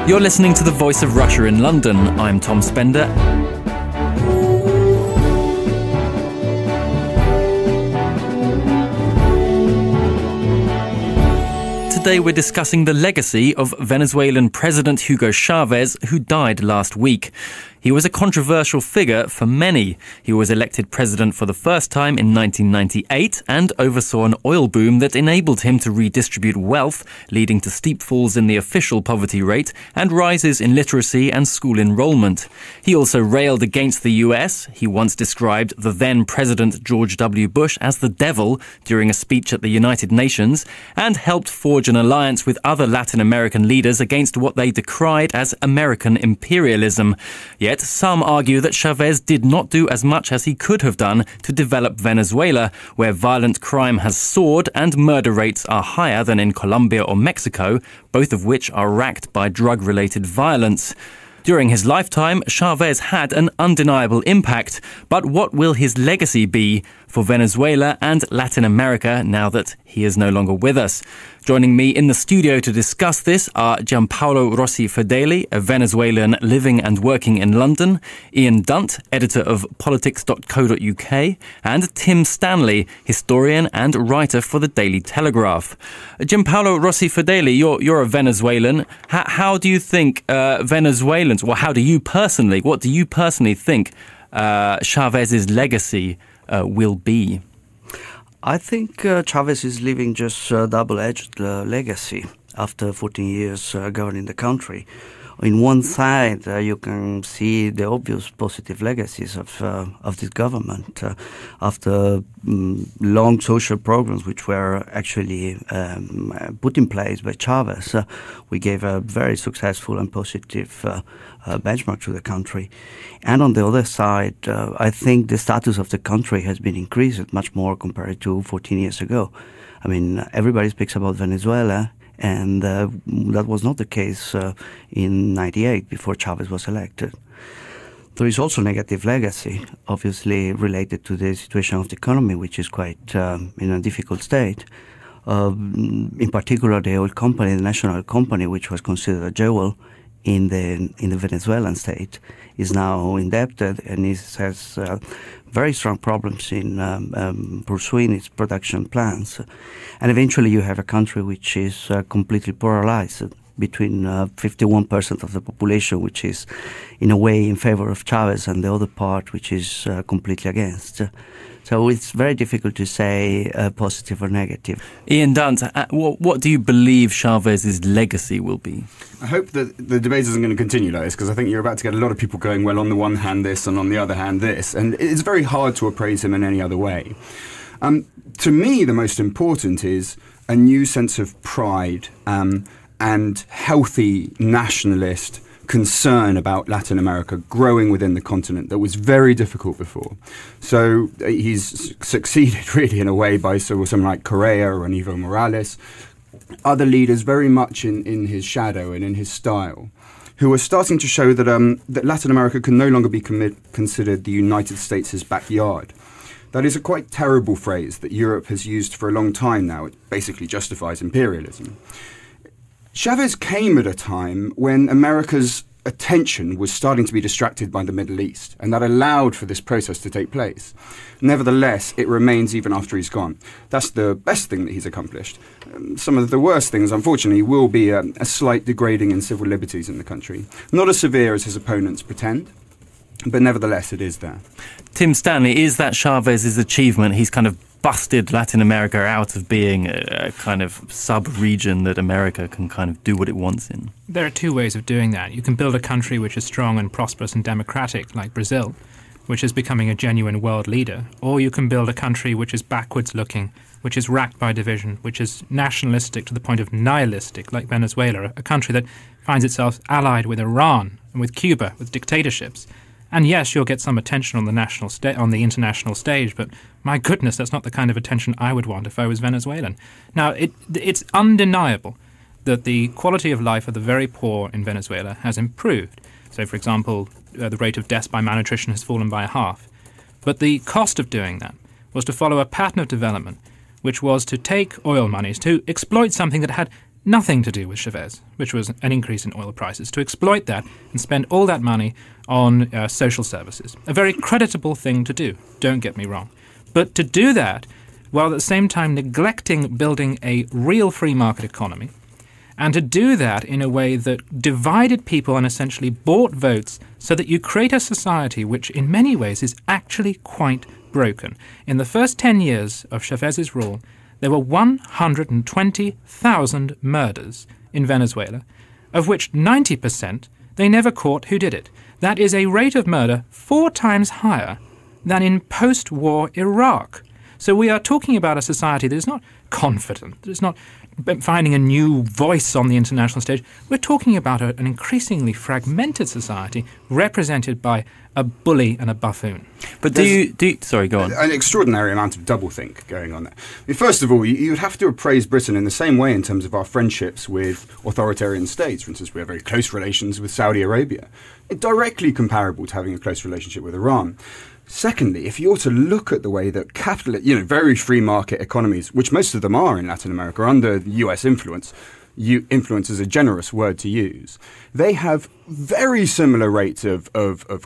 You're listening to The Voice of Russia in London. I'm Tom Spender. Today we're discussing the legacy of Venezuelan President Hugo Chavez, who died last week. He was a controversial figure for many. He was elected president for the first time in 1998 and oversaw an oil boom that enabled him to redistribute wealth, leading to steep falls in the official poverty rate and rises in literacy and school enrolment. He also railed against the US. He once described the then President George W. Bush as the devil during a speech at the United Nations, and helped forge an alliance with other Latin American leaders against what they decried as American imperialism. Yet some argue that Chavez did not do as much as he could have done to develop Venezuela, where violent crime has soared and murder rates are higher than in Colombia or Mexico, both of which are racked by drug-related violence. During his lifetime, Chavez had an undeniable impact, but what will his legacy be for Venezuela and Latin America now that he is no longer with us? Joining me in the studio to discuss this are Giampaolo Rossi-Fedele, a Venezuelan living and working in London, Ian Dunt, editor of politics.co.uk, and Tim Stanley, historian and writer for the Daily Telegraph. Giampaolo Rossi-Fedele, you're a Venezuelan. How do you think Venezuelans, or what do you personally think Chavez's legacy will be? I think Chavez is leaving just a double-edged legacy after 14 years governing the country. On one side, you can see the obvious positive legacies of this government. After long social programs which were actually put in place by Chavez, we gave a very successful and positive benchmark to the country. And on the other side, I think the status of the country has been increased much more compared to 14 years ago. I mean, everybody speaks about Venezuela, and that was not the case in 98 before Chavez was elected. There is also negative legacy, obviously related to the situation of the economy, which is quite in a difficult state. In particular, the oil company, the national oil company, which was considered a jewel in the Venezuelan state, is now indebted and has very strong problems in pursuing its production plans. And eventually you have a country which is completely polarized between 51% of the population, which is in a way in favor of Chavez, and the other part which is completely against. So it's very difficult to say positive or negative. Ian Dunt, what do you believe Chavez's legacy will be? I hope that the debate isn't going to continue like this, because I think you're about to get a lot of people going, well, on the one hand this and on the other hand this, and it's very hard to appraise him in any other way. To me, the most important is a new sense of pride and healthy nationalist concern about Latin America growing within the continent that was very difficult before. So he's succeeded really in a way by someone like Correa and Evo Morales, other leaders very much in his shadow and in his style, who are starting to show that that Latin America can no longer be considered the United States' backyard. That is a quite terrible phrase that Europe has used for a long time now. It basically justifies imperialism. Chavez came at a time when America's attention was starting to be distracted by the Middle East, and that allowed for this process to take place. Nevertheless, it remains even after he's gone. That's the best thing that he's accomplished. Some of the worst things, unfortunately, will be a slight degrading in civil liberties in the country. Not as severe as his opponents pretend, but nevertheless, it is there. Tim Stanley, is that Chavez's achievement? He's kind of busted Latin America out of being a kind of sub-region that America can kind of do what it wants in. There are two ways of doing that. You can build a country which is strong and prosperous and democratic, like Brazil, which is becoming a genuine world leader, or you can build a country which is backwards-looking, which is racked by division, which is nationalistic to the point of nihilistic, like Venezuela, a country that finds itself allied with Iran and with Cuba, with dictatorships. And yes, you'll get some attention on the international stage, but my goodness, that's not the kind of attention I would want if I was Venezuelan. Now, it's undeniable that the quality of life of the very poor in Venezuela has improved. So, for example, the rate of deaths by malnutrition has fallen by half. But the cost of doing that was to follow a pattern of development, which was to take oil monies, to exploit something that had nothing to do with Chavez, which was an increase in oil prices, to exploit that and spend all that money on social services. A very creditable thing to do, don't get me wrong. But to do that while at the same time neglecting building a real free market economy, and to do that in a way that divided people and essentially bought votes so that you create a society which in many ways is actually quite broken. In the first 10 years of Chavez's rule, there were 120,000 murders in Venezuela, of which 90% they never caught who did it. That is a rate of murder 4 times higher than in post-war Iraq. So we are talking about a society that is not confident, that is not finding a new voice on the international stage. We're talking about an increasingly fragmented society represented by a bully and a buffoon. But sorry, go on. An extraordinary amount of doublethink going on there. I mean, first of all, you would have to appraise Britain in the same way in terms of our friendships with authoritarian states. For instance, we have very close relations with Saudi Arabia. It's directly comparable to having a close relationship with Iran. Secondly, if you're to look at the way that very free market economies, which most of them are in Latin America, under US influence, influence is a generous word to use, they have very similar rates of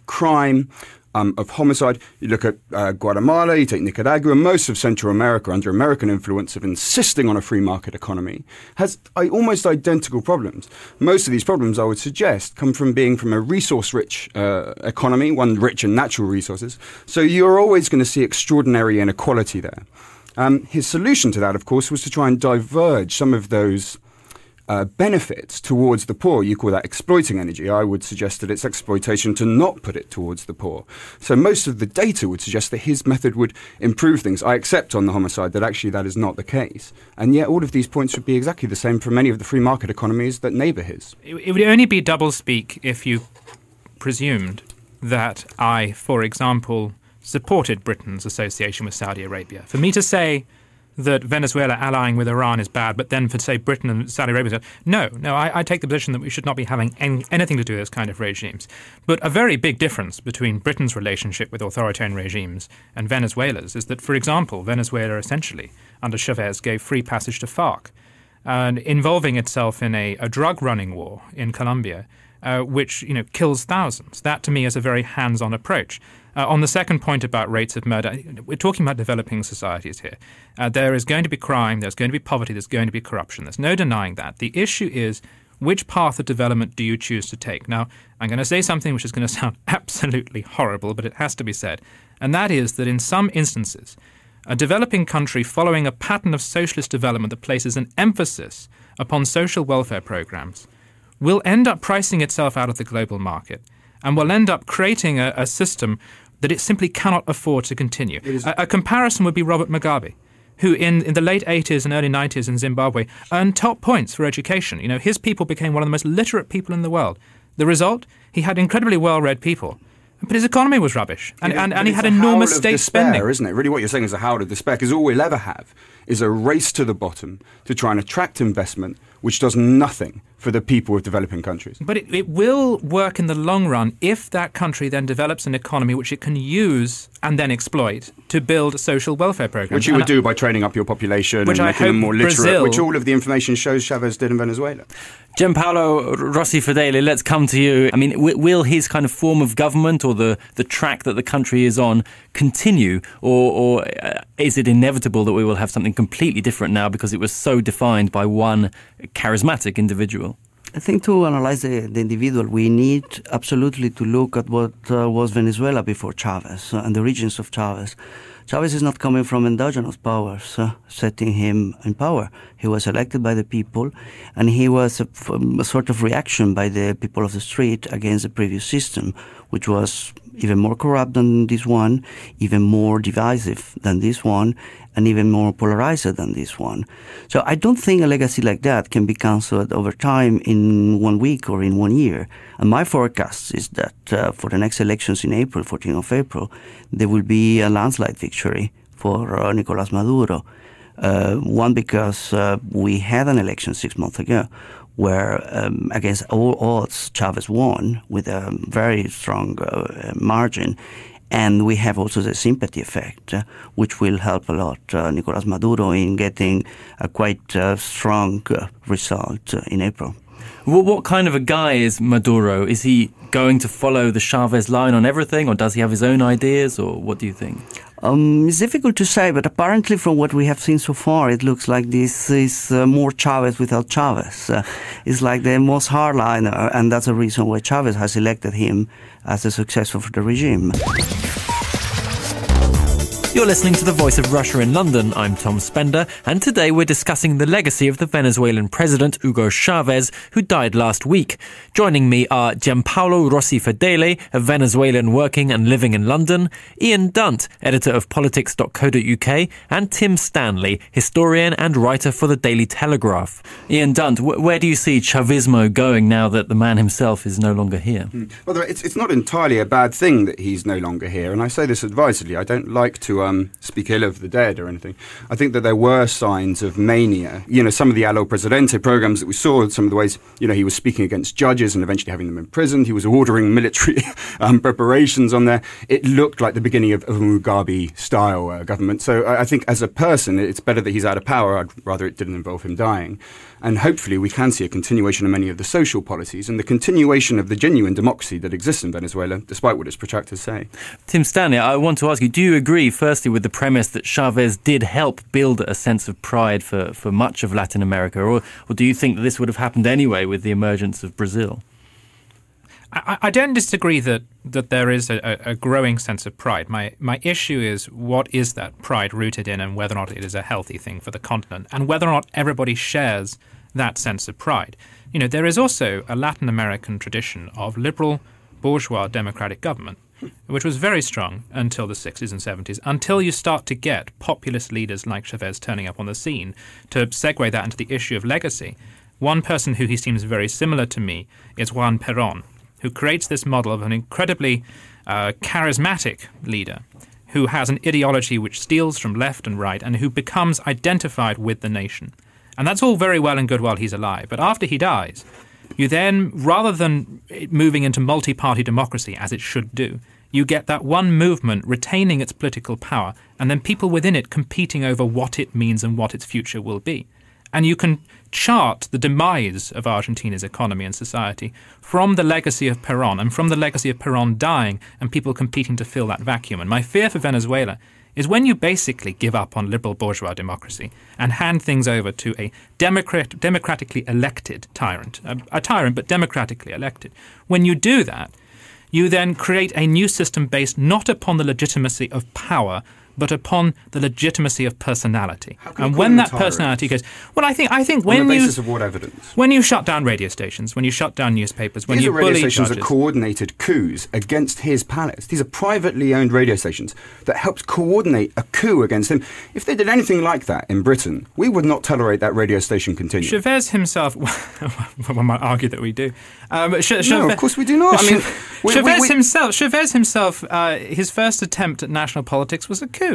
crime, of homicide. You look at Guatemala, you take Nicaragua, most of Central America under American influence of insisting on a free market economy has almost identical problems. Most of these problems, I would suggest, come from being from a resource-rich economy, one rich in natural resources. So you're always going to see extraordinary inequality there. His solution to that, of course, was to try and diverge some of those benefits towards the poor. You call that exploiting energy. I would suggest that it's exploitation to not put it towards the poor. So most of the data would suggest that his method would improve things. I accept on the homicide that actually that is not the case. And yet all of these points would be exactly the same for many of the free market economies that neighbour his. It would only be doublespeak if you presumed that I, for example, supported Britain's association with Saudi Arabia. For me to say that Venezuela allying with Iran is bad, but then for, say, Britain and Saudi Arabia, no, I take the position that we should not be having anything to do with those kind of regimes. But a very big difference between Britain's relationship with authoritarian regimes and Venezuela's is that, for example, Venezuela essentially, under Chavez, gave free passage to FARC, involving itself in a drug-running war in Colombia, which kills thousands. That, to me, is a very hands-on approach. On the second point about rates of murder, we're talking about developing societies here. There is going to be crime, there's going to be poverty, there's going to be corruption. There's no denying that. The issue is, which path of development do you choose to take? Now, I'm going to say something which is going to sound absolutely horrible, but it has to be said. And that is that in some instances, a developing country following a pattern of socialist development that places an emphasis upon social welfare programs will end up pricing itself out of the global market and will end up creating a system that it simply cannot afford to continue. A comparison would be Robert Mugabe, who in the late 80s and early 90s in Zimbabwe earned top points for education. His people became one of the most literate people in the world. The result? He had incredibly well-read people. But his economy was rubbish, and he had enormous state spending. Isn't it? Really what you're saying is a howl of despair, because all we'll ever have is a race to the bottom to try and attract investment, which does nothing for the people of developing countries. But it will work in the long run if that country then develops an economy which it can use and then exploit to build social welfare programs. Which you would do by training up your population and making them more literate, which all of the information shows Chavez did in Venezuela. Giampaolo Rossi-Fedele, let's come to you. I mean, will his kind of form of government or the track that the country is on continue, or is it inevitable that we will have something completely different now because it was so defined by one charismatic individual? I think to analyze the individual, we need absolutely to look at what was Venezuela before Chavez and the origins of Chavez. Chavez is not coming from endogenous powers setting him in power. He was elected by the people, and he was a sort of reaction by the people of the street against the previous system, which was even more corrupt than this one, even more divisive than this one, and even more polarized than this one. So I don't think a legacy like that can be cancelled over time in 1 week or in 1 year. And my forecast is that for the next elections in April, 14th of April, there will be a landslide victory for Nicolás Maduro. One, because we had an election 6 months ago where, against all odds, Chavez won with a very strong margin. And we have also the sympathy effect, which will help a lot Nicolas Maduro in getting a quite strong result in April. Well, what kind of a guy is Maduro? Is he going to follow the Chavez line on everything, or does he have his own ideas, or what do you think? It's difficult to say, but apparently from what we have seen so far, it looks like this is more Chavez without Chavez. It's like the most hardliner, and that's the reason why Chavez has elected him as a successor for the regime. You're listening to The Voice of Russia in London. I'm Tom Spender, and today we're discussing the legacy of the Venezuelan president Hugo Chavez, who died last week. Joining me are Giampaolo Rossi-Fedele, a Venezuelan working and living in London, Ian Dunt, editor of politics.co.uk, and Tim Stanley, historian and writer for the Daily Telegraph. Ian Dunt, where do you see Chavismo going now that the man himself is no longer here? Well, it's not entirely a bad thing that he's no longer here, and I say this advisedly. I don't like to speak ill of the dead or anything. I think that there were signs of mania. You know, some of the Allo Presidente programs that we saw, some of the ways, you know, he was speaking against judges and eventually having them imprisoned. He was ordering military preparations on there. It looked like the beginning of a Mugabe-style government. So I think as a person, it's better that he's out of power. I'd rather it didn't involve him dying. And hopefully we can see a continuation of many of the social policies and the continuation of the genuine democracy that exists in Venezuela, despite what its protractors say. Tim Stanley, I want to ask you, do you agree, firstly, with the premise that Chavez did help build a sense of pride for much of Latin America, or do you think that this would have happened anyway with the emergence of Brazil? I don't disagree that there is a growing sense of pride. My issue is, what is that pride rooted in, and whether or not it is a healthy thing for the continent, and whether or not everybody shares that sense of pride. You know, there is also a Latin American tradition of liberal bourgeois democratic government, which was very strong until the 60s and 70s, until you start to get populist leaders like Chavez turning up on the scene. To segue that into the issue of legacy, one person who he seems very similar to me is Juan Perón, who creates this model of an incredibly charismatic leader who has an ideology which steals from left and right and who becomes identified with the nation. And that's all very well and good while he's alive. But after he dies, you then, rather than moving into multi-party democracy, as it should do, you get that one movement retaining its political power and then people within it competing over what it means and what its future will be. And you can chart the demise of Argentina's economy and society from the legacy of Perón and from the legacy of Perón dying and people competing to fill that vacuum. And my fear for Venezuela is when you basically give up on liberal bourgeois democracy and hand things over to a democratically elected tyrant, a tyrant but democratically elected. When you do that, you then create a new system based not upon the legitimacy of power, but upon the legitimacy of personality. And when that personality goes, well, I think when on the basis of what evidence? When you shut down radio stations, when you shut down newspapers, when These you bully radio stations judges, are coordinated coups against his palace. These are privately owned radio stations that helped coordinate a coup against him. If they did anything like that in Britain, we would not tolerate that radio station continuing. Chavez himself, one might argue that we do. No, of course we do not. I mean, Chavez himself, his first attempt at national politics was a coup.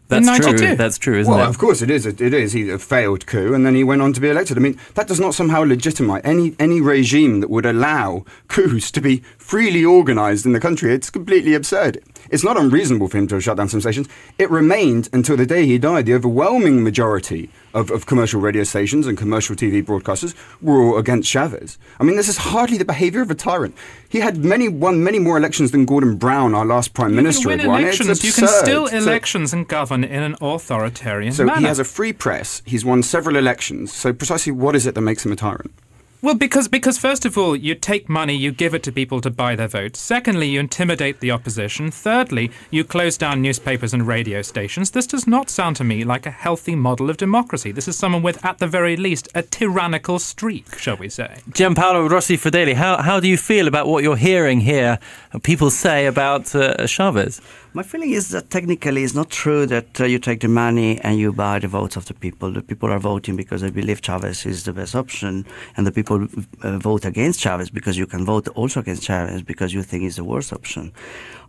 That's true. That's true, isn't it? Well, of course it is. It is. He a failed coup, and then he went on to be elected. I mean, that does not somehow legitimize any regime that would allow coups to be freely organised in the country. It's completely absurd. It's not unreasonable for him to have shut down some stations. It remained until the day he died. The overwhelming majority of commercial radio stations and commercial TV broadcasters were all against Chavez. I mean, this is hardly the behaviour of a tyrant. He had won many more elections than Gordon Brown, our last Prime Minister, had won. It's absurd. You can still elections and govern in an authoritarian manner. So he has a free press. He's won several elections. So precisely what is it that makes him a tyrant? Well, because first of all, you take money, you give it to people to buy their votes. Secondly, you intimidate the opposition. Thirdly, you close down newspapers and radio stations. This does not sound to me like a healthy model of democracy. This is someone with, at the very least, a tyrannical streak, shall we say. Giampaolo Rossi-Fedele, how do you feel about what you're hearing here, people say about Chavez? My feeling is that technically it's not true that you take the money and you buy the votes of the people. The people are voting because they believe Chavez is the best option, and the people vote against Chavez because you can vote also against Chavez because you think he's the worst option.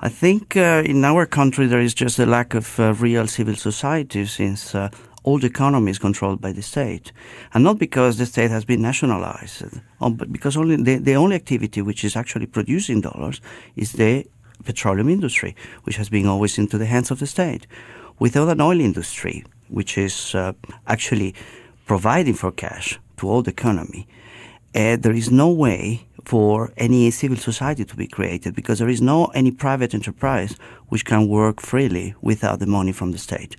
I think in our country there is just a lack of real civil society since all the economy is controlled by the state. And not because the state has been nationalized, but because the only activity which is actually producing dollars is the petroleum industry, which has been always into the hands of the state. Without an oil industry, which is actually providing for cash to all the economy, there is no way for any civil society to be created, because there is no any private enterprise which can work freely without the money from the state.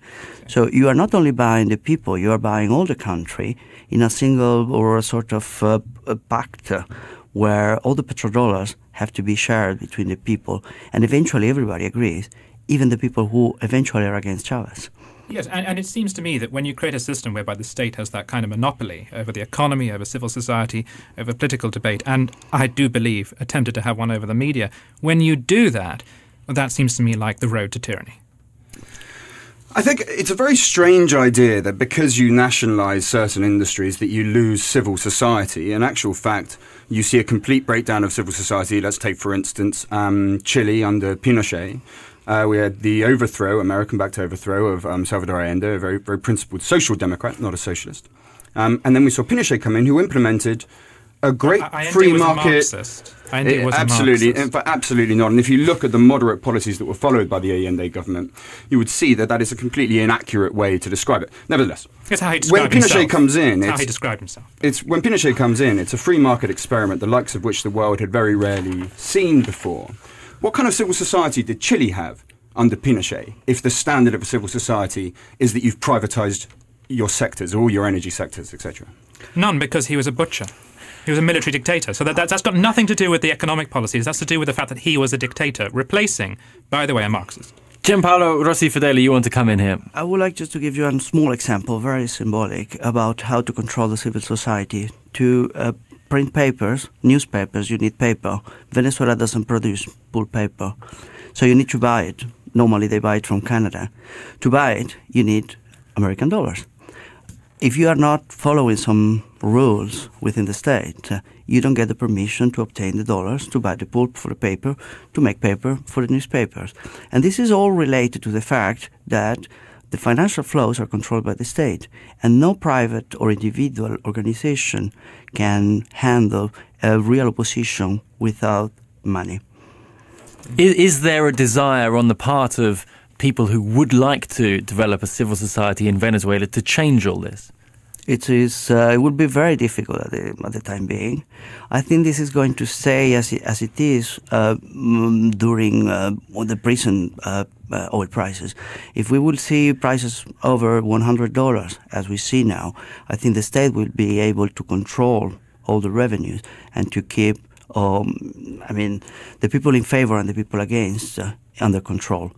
So you are not only buying the people, you are buying all the country in a single or a sort of a pact where all the petrodollars have to be shared between the people, and eventually everybody agrees, even the people who eventually are against Chavez. Yes, and it seems to me that when you create a system whereby the state has that kind of monopoly over the economy, over civil society, over political debate, and I do believe attempted to have one over the media, when you do that, that seems to me like the road to tyranny. I think it's a very strange idea that because you nationalise certain industries that you lose civil society. In actual fact, you see a complete breakdown of civil society. Let's take, for instance, Chile under Pinochet. We had the overthrow, American-backed overthrow of Salvador Allende, a very, very principled social democrat, not a socialist. And then we saw Pinochet come in, who implemented a great free market. Allende was absolutely, a Marxist. in fact, absolutely not. And if you look at the moderate policies that were followed by the Allende government, you would see that that is a completely inaccurate way to describe it. Nevertheless, it's how he described himself. When Pinochet comes in, it's how he described himself. When Pinochet comes in, it's a free market experiment, the likes of which the world had very rarely seen before. What kind of civil society did Chile have under Pinochet, if the standard of a civil society is that you've privatized your sectors, all your energy sectors, etc.? None, because he was a butcher. He was a military dictator. So that's got nothing to do with the economic policies. That's to do with the fact that he was a dictator, replacing, by the way, a Marxist. Giampaolo Rossi-Fedele, you want to come in here? I would like just to give you a small example, very symbolic, about how to control the civil society. To print papers, newspapers, you need paper. Venezuela doesn't produce pulp paper, so you need to buy it. Normally they buy it from Canada. To buy it, you need American dollars. If you are not following some rules within the state, you don't get the permission to obtain the dollars, to buy the pulp for the paper, to make paper for the newspapers. And this is all related to the fact that the financial flows are controlled by the state, and no private or individual organization can handle a real opposition without money. Is there a desire on the part of people who would like to develop a civil society in Venezuela to change all this? It would be very difficult at the time being. I think this is going to stay as it is during the recent oil prices. If we will see prices over $100, as we see now, I think the state will be able to control all the revenues and to keep the people in favor and the people against under control.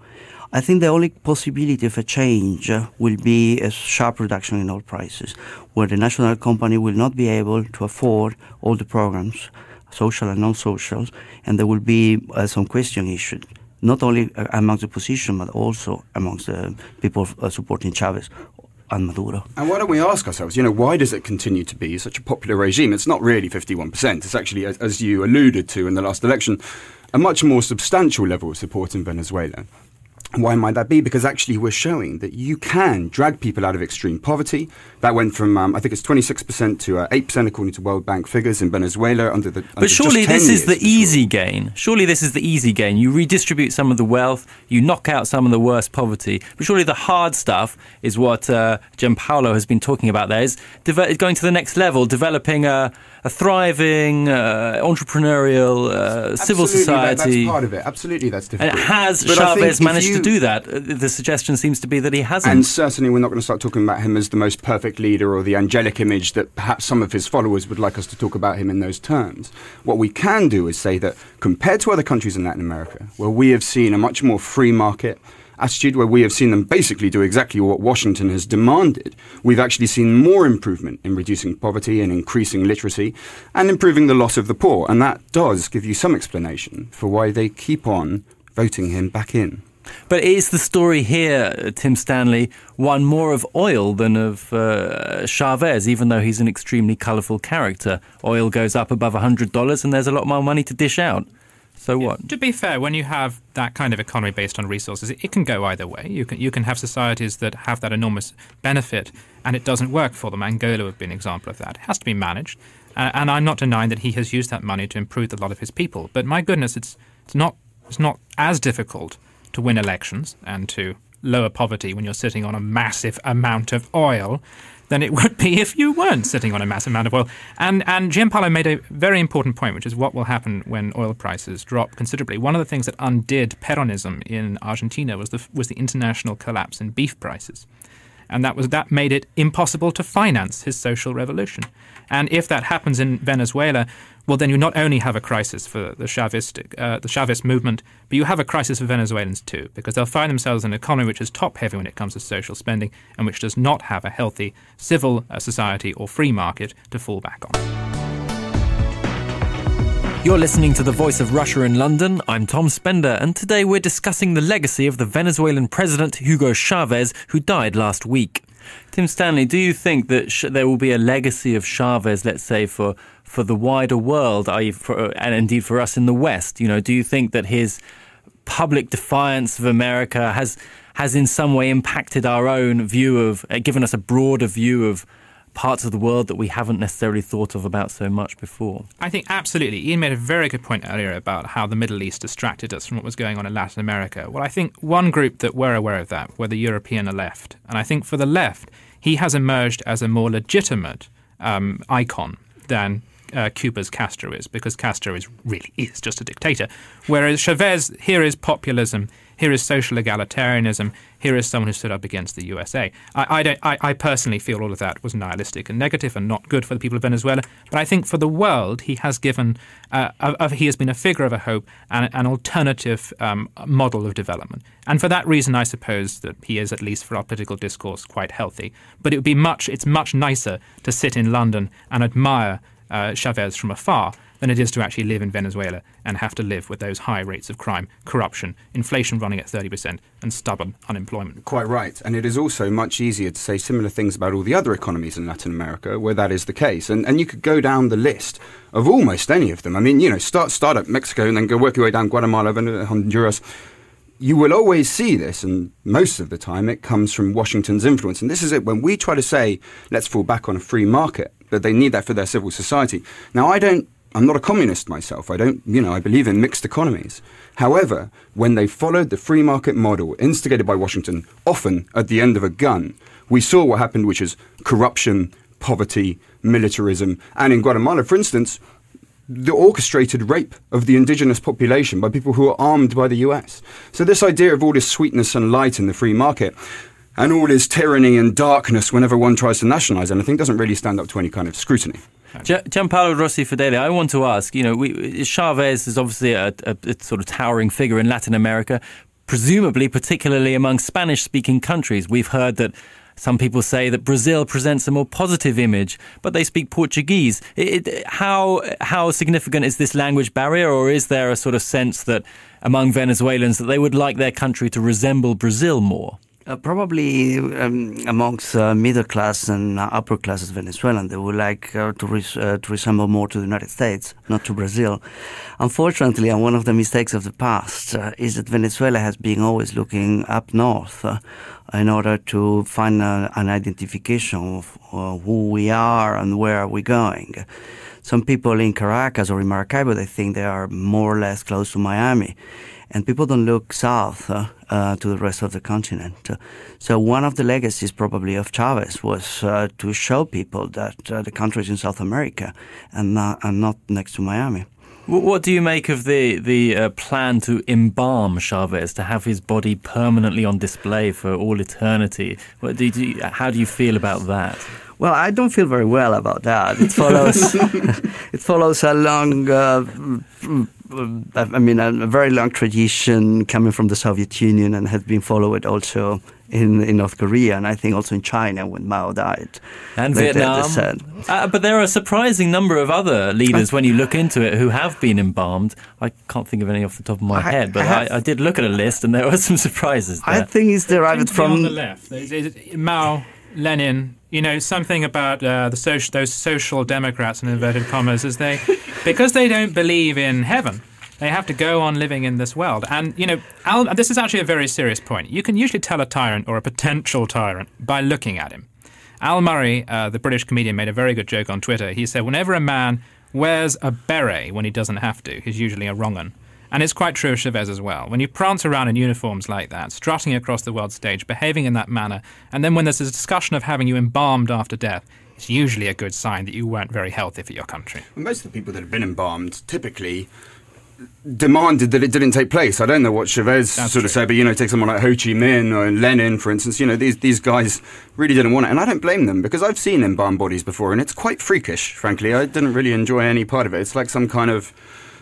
I think the only possibility of a change will be a sharp reduction in oil prices, where the national company will not be able to afford all the programs, social and non-social, and there will be some question issued, not only amongst the opposition, but also amongst the people supporting Chavez and Maduro. And why don't we ask ourselves, why does it continue to be such a popular regime? It's not really 51%. It's actually, as you alluded to in the last election, a much more substantial level of support in Venezuela. Why might that be? Because actually we're showing that you can drag people out of extreme poverty. That went from, I think it's 26% to 8% according to World Bank figures in Venezuela But surely this is the easy gain. Surely this is the easy gain. You redistribute some of the wealth, you knock out some of the worst poverty. But surely the hard stuff is what Giampaolo has been talking about there, is going to the next level, developing a thriving, entrepreneurial civil society. That's part of it. Absolutely, that's difficult. And has Chavez managed to do that? The suggestion seems to be that he hasn't. And certainly we're not going to start talking about him as the most perfect leader or the angelic image that perhaps some of his followers would like us to talk about him in those terms. What we can do is say that compared to other countries in Latin America, where we have seen a much more free market attitude, where we have seen them basically do exactly what Washington has demanded, we've actually seen more improvement in reducing poverty and increasing literacy and improving the lot of the poor. And that does give you some explanation for why they keep on voting him back in. But is the story here, Tim Stanley, one more of oil than of Chavez, even though he's an extremely colourful character? Oil goes up above $100 and there's a lot more money to dish out. So what? To be fair, when you have that kind of economy based on resources, it can go either way. You can have societies that have that enormous benefit and it doesn't work for them. Angola would be an example of that. It has to be managed. And I'm not denying that he has used that money to improve the lot of his people. But my goodness, it's not It's not as difficult to win elections and to lower poverty when you're sitting on a massive amount of oil than it would be if you weren't sitting on a massive amount of oil. And Giampaolo made a very important point, which is what will happen when oil prices drop considerably. One of the things that undid Peronism in Argentina was the international collapse in beef prices. And that made it impossible to finance his social revolution. And if that happens in Venezuela, well, then you not only have a crisis for the Chavez movement, but you have a crisis for Venezuelans too, because they'll find themselves in an economy which is top-heavy when it comes to social spending and which does not have a healthy civil society or free market to fall back on. You're listening to The Voice of Russia in London. I'm Tom Spender, and today we're discussing the legacy of the Venezuelan president Hugo Chavez, who died last week. Tim Stanley, do you think that there will be a legacy of Chavez, let's say, for the wider world, and indeed for us in the West? You know, do you think that his public defiance of America has in some way impacted our own view of, given us a broader view of parts of the world that we haven't necessarily thought of about so much before? I think absolutely. Ian made a very good point earlier about how the Middle East distracted us from what was going on in Latin America. Well, I think one group that were aware of that were the European left. And I think for the left, he has emerged as a more legitimate icon than Cuba's Castro is, because Castro really is just a dictator. Whereas Chavez, here is populism, here is social egalitarianism, here is someone who stood up against the USA. I personally feel all of that was nihilistic and negative and not good for the people of Venezuela. But I think for the world, he has given, he has been a figure of a hope and an alternative model of development. And for that reason, I suppose that he is, at least for our political discourse, quite healthy. But it's much nicer to sit in London and admire Chavez from afar than it is to actually live in Venezuela and have to live with those high rates of crime, corruption, inflation running at 30%, and stubborn unemployment. Quite right. And it is also much easier to say similar things about all the other economies in Latin America where that is the case. And you could go down the list of almost any of them. I mean, you know, start at Mexico and then go work your way down Guatemala, Honduras. You will always see this, and most of the time it comes from Washington's influence. And this is it. When we try to say, let's fall back on a free market, that they need that for their civil society. Now, I'm not a communist myself. I believe in mixed economies. However, when they followed the free market model instigated by Washington, often at the end of a gun, we saw what happened, which is corruption, poverty, militarism, and in Guatemala, for instance, the orchestrated rape of the indigenous population by people who are armed by the US. So this idea of all this sweetness and light in the free market and all this tyranny and darkness whenever one tries to nationalize anything doesn't really stand up to any kind of scrutiny. Giampaolo Rossi-Fedele, I want to ask, Chavez is obviously a sort of towering figure in Latin America, presumably particularly among Spanish-speaking countries. We've heard that some people say that Brazil presents a more positive image, but they speak Portuguese. How significant is this language barrier, or is there a sort of sense that among Venezuelans that they would like their country to resemble Brazil more? Probably amongst middle class and upper class Venezuelan, they would like to resemble more to the United States, not to Brazil. Unfortunately, and one of the mistakes of the past is that Venezuela has been always looking up north in order to find an identification of who we are and where are we going. Some people in Caracas or in Maracaibo, they think they are more or less close to Miami. And people don't look south to the rest of the continent. So one of the legacies probably of Chavez was to show people that the country is in South America and not next to Miami. What do you make of the plan to embalm Chavez, to have his body permanently on display for all eternity? How do you feel about that? Well, I don't feel very well about that. It follows a long, a very long tradition coming from the Soviet Union and has been followed also in North Korea, and I think also in China when Mao died. And Vietnam. But there are a surprising number of other leaders, when you look into it, who have been embalmed. I can't think of any off the top of my head, but I did look at a list and there were some surprises there. I think it's derived from... On the left, there's Mao, Lenin, something about those social democrats in inverted commas, because they don't believe in heaven. They have to go on living in this world. And, this is actually a very serious point. You can usually tell a tyrant or a potential tyrant by looking at him. Al Murray, the British comedian, made a very good joke on Twitter. He said, whenever a man wears a beret when he doesn't have to, he's usually a wrong 'un. And it's quite true of Chavez as well. When you prance around in uniforms like that, strutting across the world stage, behaving in that manner, and then when there's a discussion of having you embalmed after death, it's usually a good sign that you weren't very healthy for your country. Most of the people that have been embalmed typically demanded that it didn't take place. I don't know what Chavez said, but, take someone like Ho Chi Minh or Lenin, for instance, these guys really didn't want it. And I don't blame them, because I've seen embalmed bodies before, and it's quite freakish, frankly. I didn't really enjoy any part of it. It's like some kind of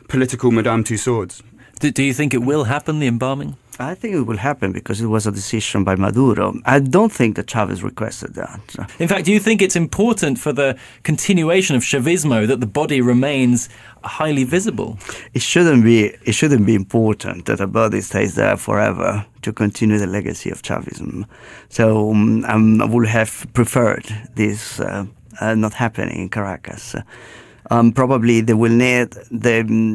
political Madame Tussauds. Do you think it will happen, the embalming? I think it will happen because it was a decision by Maduro. I don't think that Chavez requested that. In fact, do you think it's important for the continuation of Chavismo that the body remains highly visible? It shouldn't be important that the body stays there forever to continue the legacy of Chavism. So I would have preferred this not happening in Caracas. Probably they will need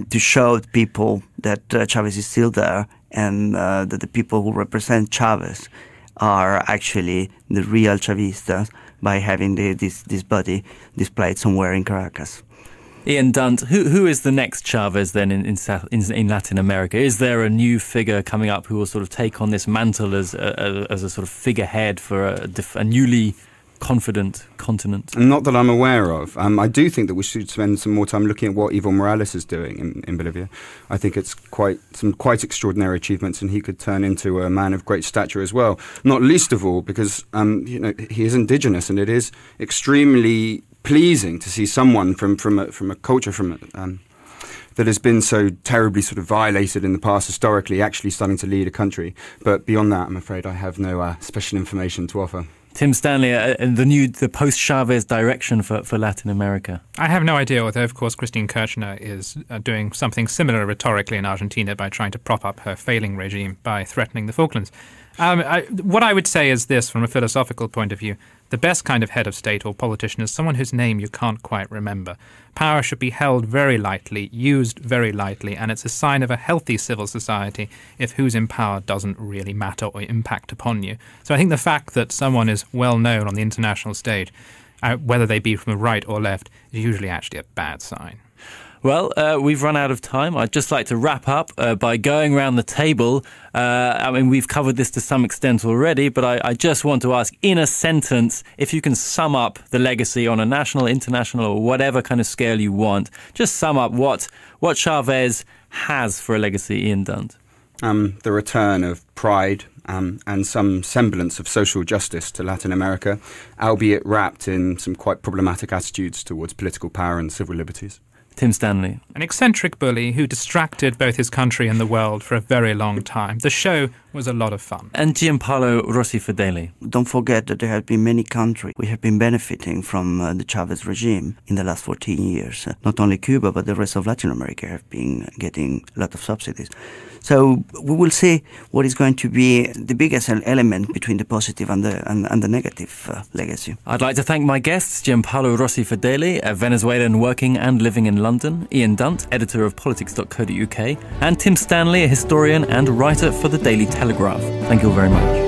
to show people that Chavez is still there, and that the people who represent Chavez are actually the real Chavistas by having this body displayed somewhere in Caracas. Ian Dunt, who is the next Chavez then in Latin America? Is there a new figure coming up who will sort of take on this mantle as a sort of figurehead for a newly confident continent? Not that I'm aware of. I do think that we should spend some more time looking at what Evo Morales is doing in Bolivia. I think it's some quite extraordinary achievements, and he could turn into a man of great stature as well. Not least of all because he is indigenous, and it is extremely pleasing to see someone from a culture that has been so terribly sort of violated in the past historically actually starting to lead a country. But beyond that, I'm afraid I have no special information to offer. Tim Stanley, the post-Chavez direction for Latin America. I have no idea, although, of course, Christine Kirchner is doing something similar rhetorically in Argentina by trying to prop up her failing regime by threatening the Falklands. What I would say is this, from a philosophical point of view: the best kind of head of state or politician is someone whose name you can't quite remember. Power should be held very lightly, used very lightly, and it's a sign of a healthy civil society if who's in power doesn't really matter or impact upon you. So I think the fact that someone is well known on the international stage, whether they be from the right or left, is usually actually a bad sign. Well, we've run out of time. I'd just like to wrap up by going around the table. We've covered this to some extent already, but I just want to ask, in a sentence, if you can sum up the legacy on a national, international, or whatever kind of scale you want, just sum up what Chavez has for a legacy, Ian Dunt. The return of pride and some semblance of social justice to Latin America, albeit wrapped in some quite problematic attitudes towards political power and civil liberties. Tim Stanley. An eccentric bully who distracted both his country and the world for a very long time. The show was a lot of fun. And Giampaolo Rossi-Fedele. Don't forget that there have been many countries we have been benefiting from the Chavez regime in the last 14 years. Not only Cuba, but the rest of Latin America have been getting a lot of subsidies. So we will see what is going to be the biggest element between the positive and the negative legacy. I'd like to thank my guests, Giampaolo Rossi-Fedele, a Venezuelan working and living in London, Ian Dunt, editor of politics.co.uk, and Tim Stanley, a historian and writer for the Daily Telegraph. Thank you all very much.